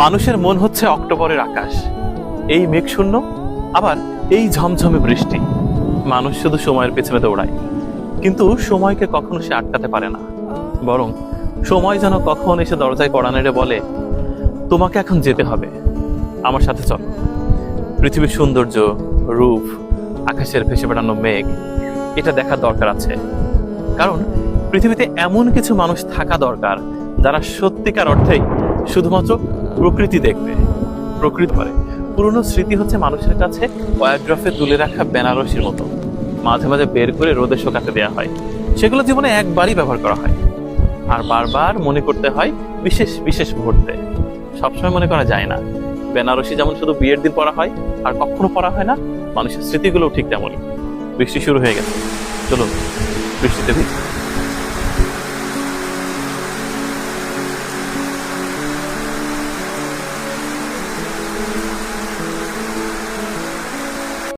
মানুষের মন হচ্ছে অক্টোবরের আকাশ, এই মেঘশূন্য, আবার এই ঝমঝমে বৃষ্টি। মানুষ শুধু সময়ের পেছনে দৌড়ায়, কিন্তু সময়কে কখনো সে আটকাতে পারে না। বরং সময় যেন কখন এসে দরজায় কড়া নেড়ে বলে, তোমাকে এখন যেতে হবে, আমার সাথে চলো। পৃথিবীর সৌন্দর্য, রূপ, আকাশের ভেসে বেড়ানো মেঘ, এটা দেখার দরকার আছে। কারণ পৃথিবীতে এমন কিছু মানুষ থাকা দরকার যারা সত্যিকার অর্থেই শুধুমাত্র প্রকৃতি দেখবে, প্রকৃতি পারে। পুরনো স্মৃতি হচ্ছে মানুষের কাছে বায়োগ্রাফে তুলে রাখা বেনারসির মতো, মাঝে মাঝে বের করে রোদে শুকাতে দেওয়া হয়। সেগুলো জীবনে একবারই ব্যবহার করা হয়, আর বারবার মনে করতে হয় বিশেষ বিশেষ মুহূর্তে। সবসময় মনে করা যায় না। বেনারসি যেমন শুধু বিয়ের দিন পরা হয় আর কখনো পরা হয় না, মানুষের স্মৃতিগুলোও ঠিক তেমনই। বৃষ্টি শুরু হয়ে গেছে, চলুন বৃষ্টিতে ভিজি।